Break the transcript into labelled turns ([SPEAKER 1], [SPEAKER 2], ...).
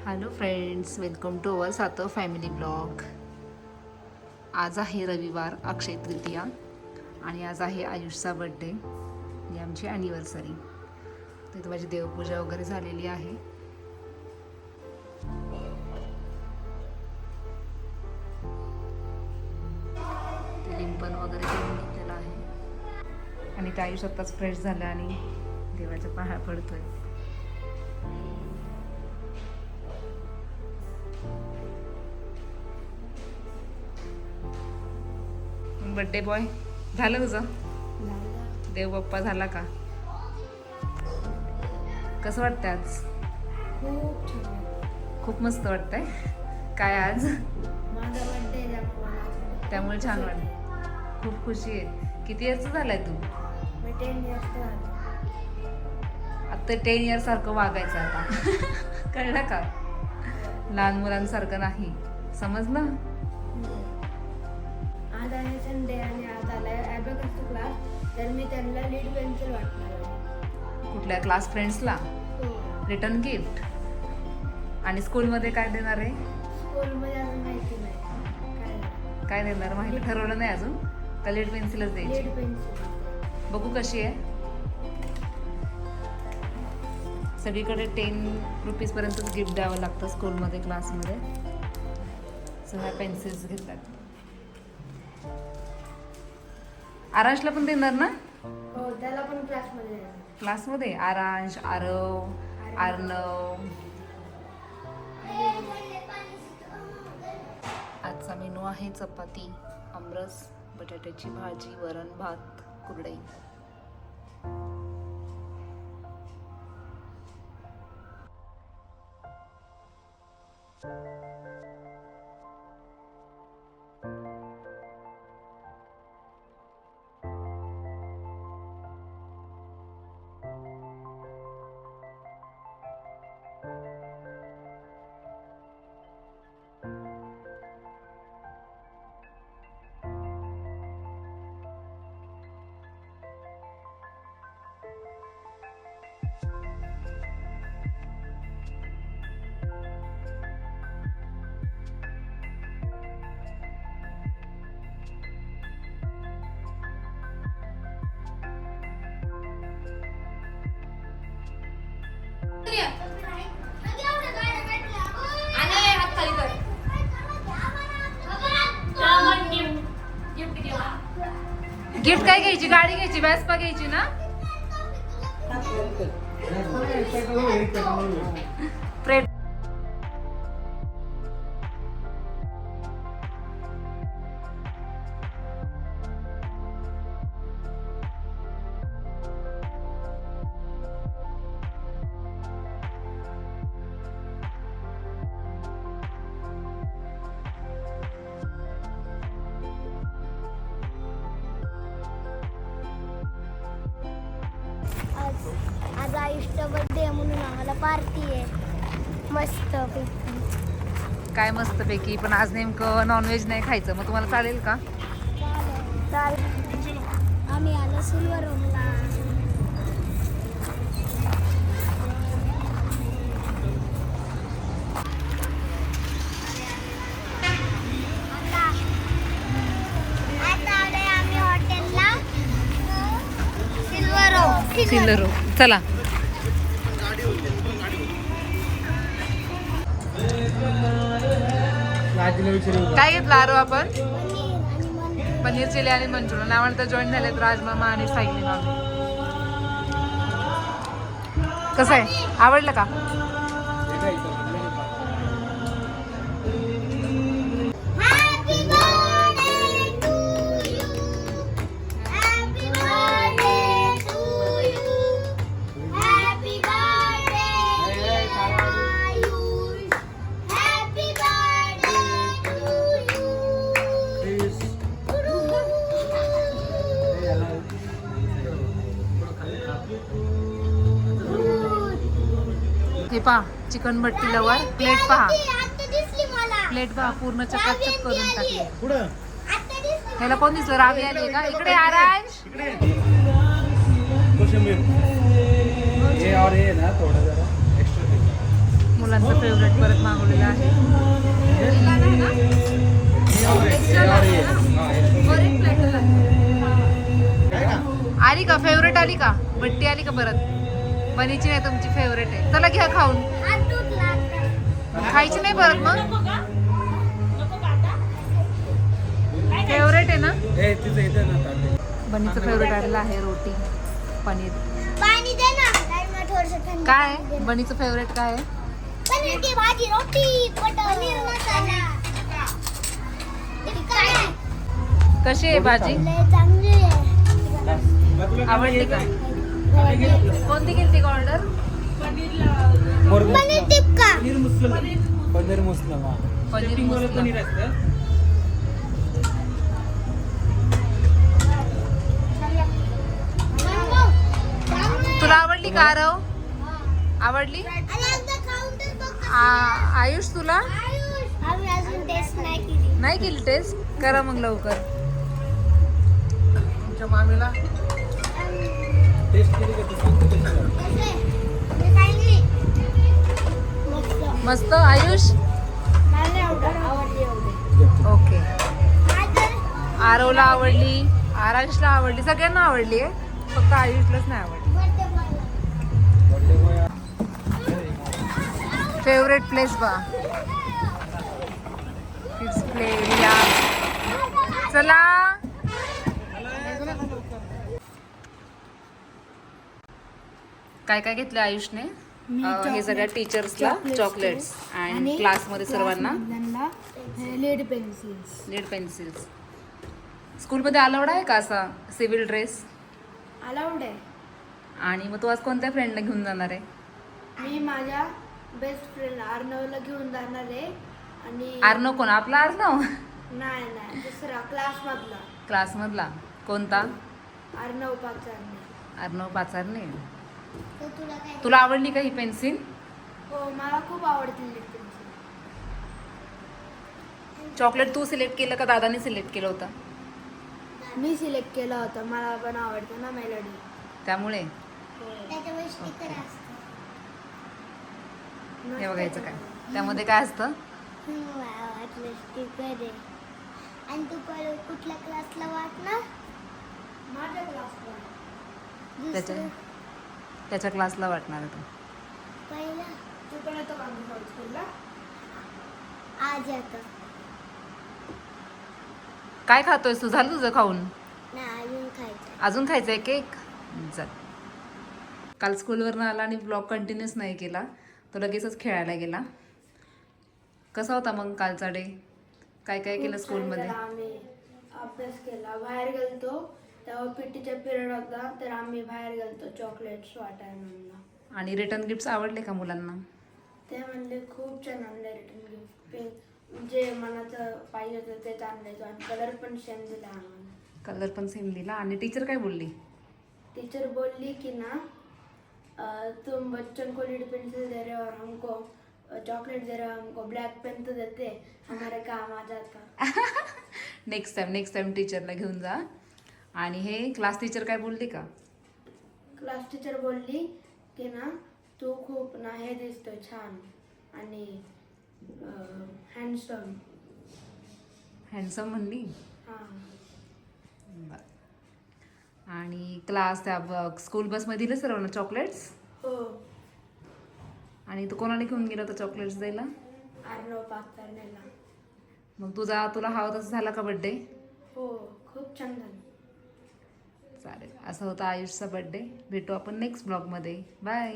[SPEAKER 1] Hello friends, welcome to our सातो family blog. आज आहे रविवार, अक्षय तृतीया, आणि आज आहे आयुषचा बड्डे, ही आमची ॲनिव्हर्सरी. तिथे माझी देवपूजा वगैरे झालेली आहे. ते लिंपन वगैरे करून घेतलेलं आहे आणि ते आयुष आत्ताच फ्रेश झालं आणि देवाच्या पाया पडतोय. बर्थडे बॉय झालं तुझं? देव बाप्पा झाला का? कसं वाटतंय आज? खूप मस्त वाटतंय. काय आज त्यामुळे छान वाटत. खूप खुशी आहे. किती इयर्सचा झालाय तू? आता 10 इयर्स सारखं वागायचं आता. कळलं का? लहान मुलांसारखं नाही, समजलं?
[SPEAKER 2] आज आहे संडे आणि आज आलाय ॲबॅकसचा क्लास, तर मी त्यांना लीड पेन्सिल वाटणार आहे.
[SPEAKER 1] कुठल्या क्लास फ्रेंड्सला रिटर्न गिफ्ट? आणि स्कूलमध्ये काय देणार आहे?
[SPEAKER 2] स्कूलमध्ये अजून माहिती नाही
[SPEAKER 1] काय देणार माहिती ठरवलं नाही अजून का? लीड पेन्सिलच द्यायची?
[SPEAKER 2] Lead pencil. बघू
[SPEAKER 1] कशी आहे. सगळीकडे 10 रुपीजपर्यंतच गिफ्ट द्यावं लागतं स्कूलमध्ये, क्लासमध्ये. सगळ्या पेन्सिल्स घेतात. आरांशला पण देणार ना?
[SPEAKER 2] हो, त्याला पण क्लासमध्ये.
[SPEAKER 1] क्लासमध्ये आरांश, आरव, अर्णव. आजचा मेनू आहे चपाती, आमरस, बटाट्याची भाजी, वरण भात, कुरडई. गिफ्ट काय घ्यायची? गाडी घ्यायची, व्यासपा घ्यायची ना? प्रेड.
[SPEAKER 2] आज आयुष्य बर्थडे म्हणून आम्हाला पार्टी आहे मस्त पैकी.
[SPEAKER 1] काय मस्त पैकी? पण आज नेमकं नॉनव्हेज नाही खायचं, मग तुम्हाला चालेल का?
[SPEAKER 2] आम्ही आलो सिल्वर रूमला. आम्ही हॉटेलला
[SPEAKER 1] सिल्वर रूम. चला. काय घेतलं आरो आपण? पनीर चिली आणि मंचुरियन. आवडतं जॉईन झालेत राजमामा आणि सायली मामी. कसं आहे, आवडलं का? हे पहा, चिकन भट्टी लवर. प्लेट पहा, प्लेट पहा, पूर्ण चकाचक करून टाकली. ह्याला कोण दिसलं? रावी आली का? इकडे आरांश.
[SPEAKER 3] ये और ये ना थोड़ा जरा एक्स्ट्रा
[SPEAKER 1] मुलांचं फेवरेट परत मागवलेलं आहे. आली का फेवरेट आली का? बट्टी आली का परत? बनीची नाही तुमची फेवरेट आहे. चला घ्या खाऊन. खायची नाही परत मग? फेवरेट आहे ना? बनीचं फेवरेट आलेलं आहे रोटी पनीर.
[SPEAKER 2] पाणी दे ना थोडंसं थंड.
[SPEAKER 1] काय बनीचं फेवरेट काय आहे?
[SPEAKER 2] पनीरची भाजी रोटी पनीर मसाला.
[SPEAKER 1] कशी आहे भाजी?
[SPEAKER 2] चांगली आहे.
[SPEAKER 1] आवडली का? कोणती केली का ऑर्डर?
[SPEAKER 2] पनीर टिक्का.
[SPEAKER 3] पनीर मुस्लिम
[SPEAKER 1] पनीर मुस्लिम. तुला आवडली का आरव? आवडली? आयुष तुला
[SPEAKER 2] आम्ही अजून टेस्ट नाही केली.
[SPEAKER 1] नाही केली टेस्ट? करा मग लवकर.
[SPEAKER 3] तुमच्या मामीला टेस्ट केली का?
[SPEAKER 1] मस्त आयुष. ओके. आरवला आवडली, आराशला आवडली, सगळ्यांना आवडली आहे, फक्त आयुषलाच नाही आवडली. फेवरेट प्लेस बा किड्स प्ले एरिया. चला काय काय घेतलं आयुषने? हे सगळ्या टीचर्सला चॉकलेट्स आणि क्लासमध्ये सर्वांना
[SPEAKER 2] लीड पेन्सिल्स.
[SPEAKER 1] Lead pencils. स्कूलमध्ये अलाउड आहे का असा सिव्हिल ड्रेस?
[SPEAKER 2] अलाउड आहे.
[SPEAKER 1] आणि मग तू आज कोणत्या फ्रेंडला घेऊन जाणार आहे?
[SPEAKER 2] मी माझ्या बेस्ट फ्रेंड अर्णवला घेऊन जाणार आहे. आणि
[SPEAKER 1] आर्नव कोण? आपला आर्नव?
[SPEAKER 2] नाही नाही दुसरा क्लासमधला
[SPEAKER 1] क्लासमधला कोणता?
[SPEAKER 2] अर्णव पाचारने.
[SPEAKER 1] अर्णव पाचारने. तुला आवडली का ही पेन्सिल?
[SPEAKER 2] हो मला खूप आवडते लीड पेन्सिल.
[SPEAKER 1] चॉकलेट तू सिलेक्ट केलं का दादाने सिलेक्ट केलं होतं?
[SPEAKER 2] मी सिलेक्ट केला होता. मला पण आवडते ना मेलोडी.
[SPEAKER 1] त्यामुळे
[SPEAKER 2] त्याच्यावर स्टिकर असतं.
[SPEAKER 1] हे बघायचं काय त्यामध्ये काय असतं?
[SPEAKER 2] वाटलं स्टिकर आहे. आणि तू कुठल्या क्लासला वाटणार? माझ्या क्लासला.
[SPEAKER 1] त्याच्या क्लासला वाटणार आहे तू.
[SPEAKER 2] पहिला तू पण येतो का आमच्या स्कूलला? आज येतो.
[SPEAKER 1] काय खातोय तू? झालं तुझं खाऊन?
[SPEAKER 2] नाही अजून खायचं.
[SPEAKER 1] अजून खायचंय केक? चल. काल स्कूलवरनं आला आणि ब्लॉग कंटिन्यूच नाही केला, तो लगेचच खेळायला गेला. कसा होता मग कालचा डे? काय काय केलं स्कूलमध्ये?
[SPEAKER 2] आम्ही अभ्यास केला. बाहेर गेलतो तेव्हा पीटीचा पिरियड होता, तर आम्ही बाहेर गेलतो चॉकलेट्स वाटायला म्हणून.
[SPEAKER 1] आणि रिटर्न गिफ्ट्स आवडले का मुलांना?
[SPEAKER 2] ते म्हणले खूप छान आणले रिटर्न गिफ्ट. जे मनाचं पाहिजे होतं तेच आणले. आणि कलर पण सेम दिला आम्हाला.
[SPEAKER 1] कलर पण सेम दिला. आणि टीचर काय बोलली?
[SPEAKER 2] टीचर बोलली की ना तुम बच्चों को लीड पेंसिल दे रहे हो और हमको चॉकलेट दे रहे हो, हमको ब्लैक पेन तो देते, हमारे काम आ जाता.
[SPEAKER 1] नेक्स्ट टाइम टीचरला घेऊन जा. आणि हे क्लास टीचर काय बोलली का?
[SPEAKER 2] क्लास टीचर बोलली की ना तू खूप ना हे दिसतोय छान आणि
[SPEAKER 1] हँडसम म्हणली.
[SPEAKER 2] हां.
[SPEAKER 1] आणि क्लास त्या स्कूल बसमध्ये दिले सर्वांना चॉकलेट्स?
[SPEAKER 2] हो.
[SPEAKER 1] आणि तू कोणाला घेऊन गेला होता चॉकलेट्स द्यायला?
[SPEAKER 2] अर्णव पाचारनेला.
[SPEAKER 1] मग तुला हवा तसं झाला का बड्डे?
[SPEAKER 2] हो खूप छान झालं.
[SPEAKER 1] चालेल. असा होता आयुषचा बड्डे. भेटू आपण नेक्स्ट ब्लॉगमध्ये. बाय.